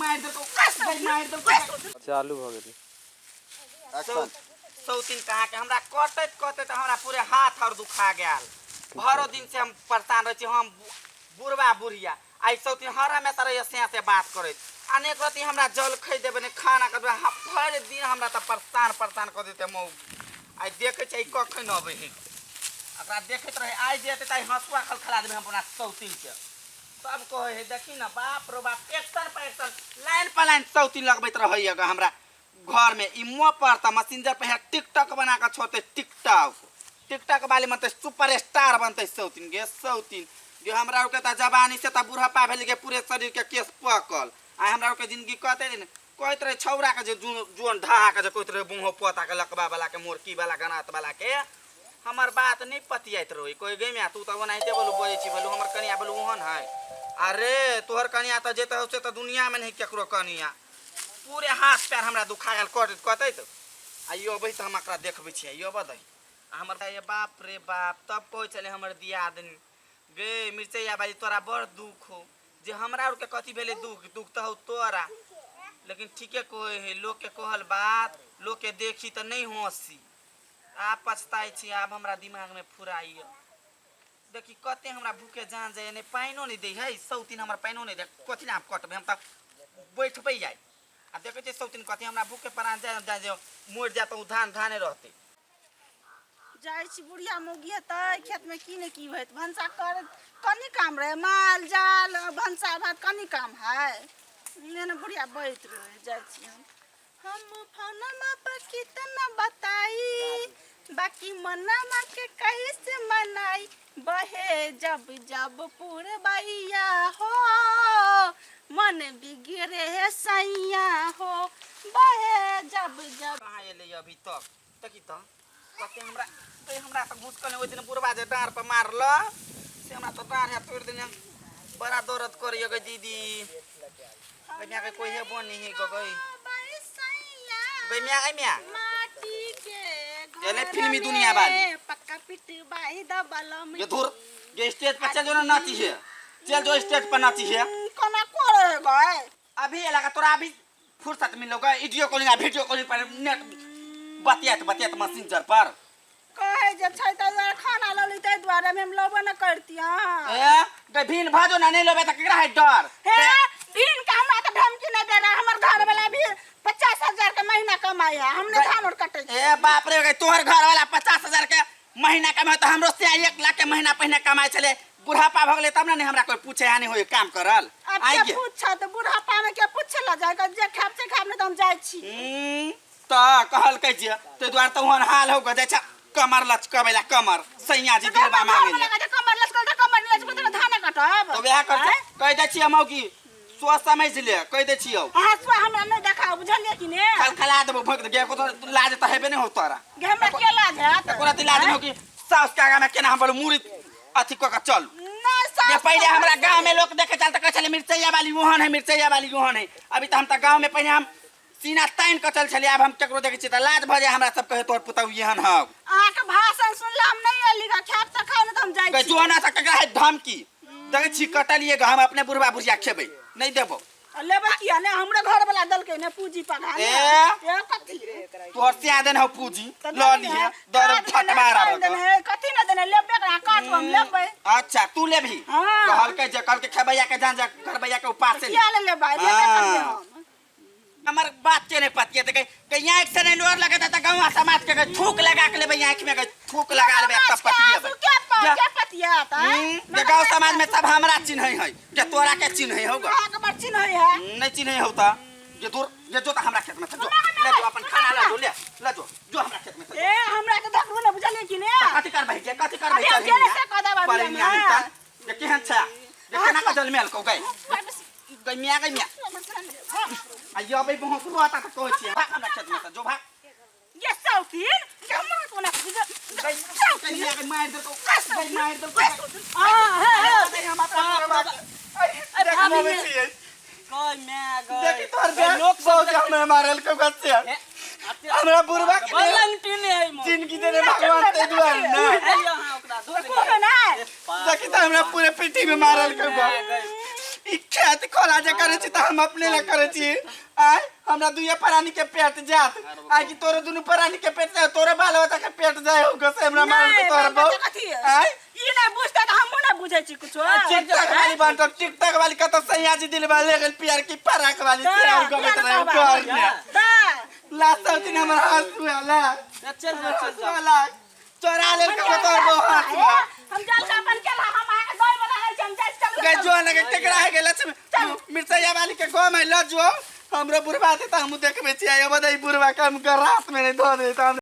मार दे तो कस गई मार दे चालू भ गेल सौतीन कहा के हमरा कटत हमरा पूरे हाथ और दुखा गेल भरो दिन से हम परेशान रह छी हम बुढ़वा बुढ़िया आई सौतीन हर हमेशा रह से बात करे अनेक रति हमरा जल खै देबे ने खाना कर भर दिन हमरा त परेशान कर देते मौ आई देखे छै कखन अबे है अकरा देखत रहे आई जेते ताई हंसुआ खलखला देबे हम अपना सौतीन के सब कहे है देखी ना बाप रो बाप एक्शन पर एक्शन लाइन पर लाइन सौतीन लगबैत रहैया हमरा घर में इमो पर त मैसेंजर पे टिकटॉक बना के छोड़ते टिकटॉक वाले मतलब सुपरस्टार बनते सौतीन गे हमरा के त जवानी से त बुढ़ापा भेल के पूरे शरीर के केस पकल आ हमरा के जिंदगी कहते न कहत रहे छौरा के जे जुन ढहा के जे कहत रहे बुंहो पोता के लकबा वाला के मोरकी वाला गनात वाला के हमर बात नहीं पतियात रही कोई गे में तू त बनाइते बोलू बोले छी बोलू हमर कनिया बोलू ओहन है अरे तोहर कनिया त जेते हो से त दुनिया में नहीं केकरो कनिया पूरे हाथ पैर हमरा दुखा गेल कहते तो आइयो अबै त हम एकरा देखबै छी आइयो बदई हमर ये बाप रे बाप तब पहुंचले हमर दियादनी गे मिर्चैया बाली तोरा बड़ दुख हो जे हमरा और के कथि भेले दुख त हो तोरा लेकिन ठीके कोई है लोग के कहल बात लोग के देखी त नहीं हंसी आ पछताई छी अब हमरा दिमाग में फुराइयो देखी कते हमरा भूखे जान जाए ने पाइनो नहीं दे है सौतीन हमर पाइनो नहीं दे कथि ना कटबे हम त बैठबै जाय आ देखे छे सौतीन कथि हमरा भूखे परान जाए मोड़ जा त धाने रहते जाय छी बुढ़िया मोगिया त खेत में की ने की होत भंसा कर कनी काम रहे माल जाल भंसा भात कनी काम है ने बुढ़िया बैठ रहे जाय छी हम फोनमा पर कितना बताई बाकी मनमा के कहीं से मनाई बहे जब जब पूरे बैया हो मन बिगड़े है सैया हो बहे जब जब कहां एले अभी तक तकी त कते हमरा तक घुसकने ओइ दिन बुढ़वा जे डार पर मारल से हमरा तो डार है तोड़ देने बड़ा दर्द करियो गे दीदी कन्या के कोई है बनी है गई गई माटी के एले फिल्मी दुनिया वाली पक्का पिट बाही दबलम ये दूर ये स्टेज पर चल जो ना नाची है चल जो स्टेज पर नाची है कोना करे गए अभी लगा तोरा अभी फुर्सत मिलोगा वीडियो कॉलिंग पर नेट बतियात मैसेंजर पर कहे जे छै त खाना ल ली तै द्वारे में हम लोबो न करती हां ए गे भीन भाजो ना नहीं लेबे त केकरा है डर हे भीन का हमरा त धमकी नहीं दे रहा हमर घर वाला भी 50,000 के महीना कमाई है हमने धान और कटे ए बाप रे तोहर घर वाला 50,000 के महीना कमाए त हमरो से 1 लाख के महीना पहिने कमाए छले बुढ़ापा भ गेले तब ना हमरा कोई पूछे आनी होय काम करल आई गे पूछा त बुढ़ापा में के पूछला जाय जे खाब से खाब ने त हम जाय छी त कहल कह जे ते द्वार त ओहन हाल हो गए छ कमर लचकबेला कमर सैया जी दिलबा मांगे कमर लचकल त कमर नहीं लचकल त धान कटब तो बियाह कर कह दे छी हम की सोच समझ ले कह दे छी हंसवा हमरा नहीं देखा बुझलिए कि ने खलखला देबो भोक गे को तो लाज त हेबे नहीं हो तोरा गे हमरा के लाज है तोरा त लाज नहीं हो कि सास के आगा में केना हम बोल मुरी अथी क चल नहीं सास पहले हमरा गांव में लोग देखे चलता कह चले मिर्चैया वाली ओहन है अभी त हम त गांव में पहले हम सीना ताइन क चल छले अब हम केकरो देखे छी त लाज भ जाय हमरा सब कहे तोर पुतौ एहन ह आ के भाषण सुनला हम नहीं अली का खाब से खाओ न त हम जाय छी जो ना त केकरा है धमकी देखे छी कटलिए हम अपने बुढ़वा बुढ़िया खेबै नहीं देबो लेबे किया ने हमरे घर वाला दल के ने पूजी पगा ए कथी रे तोर से आदन हो पूजी ल लिए दर फटमारा कथी न देने लेबे का काट हम लेबे अच्छा तू ले भी कहल के जे कल के खेबैया के जान जा करबैया के उपास से किया ले भाई लेबे कर हम हमर बात के नहीं पतिए त कहीं आंख से नहीं लोर लगता त गांव समाज के थूक लगा के लेबे आंख में थूक लगा लेबे तब पतिए क्या पतिया ता जे गांव समाज में सब हमरा चिन्ह है जे तोरा के चिन्ह है होगा के बड़ चिन्ह है नहीं चिन्ह होता जे दूर जे जो त हमरा खेत में जो ले जो अपन खाना ले जो हमरा खेत में ए हमरा के देखबो न बुझलिए कि ने कथि कर भाई जे पर मिया जे केहन छ जे केना का जल मेल को गई मिया आइयो भाई बहुत सुवाता त कहै छी भाग हमरा खेत में त जो भाग ये सौतीन हमरा कोना सौतीन के मार दे तो कस गई मार दे हां हम अपन अरे हम छी कोई मैं गई देखी तोर लोग सब हमें मारल के गसे हमरा बुरबा के बलंटिन है मो जिंदगी देने भगवान ते दुआर ना यहां ओकरा दो ना देखी त हमरा पूरे पिटी में मारल के ई खेत खोला जे करे छी त हम अपने ला करे छी आय हमरा दुइया प्राणी के पेट जात आ कि तोरे दुनु प्राणी के पेट जाए तोरे बाल बच्चा के पेट जाए हो गसे हमरा मार के तोर बहु आय ई नहीं बुझता त हम ना बुझै छी कुछो टिकटॉक वाली बात टिकटॉक वाली का तो सैया जी दिल वाले गल प्यार की पराक वाली से और गबत रहे कर ने दा लास्ट दिन हमर हाथ हुआला चल साला चोरा ले के तोर बहु हाथ हम जाल चापन केला हम गई वाला है हम जाय चल गए जो लगे टेकरा है गेल मिर्चैया वाली के गो में ल जो हमरो बुढ़वा दे त हम देखबे छी आय बदई बुढ़वा काम कर रात में धो दे त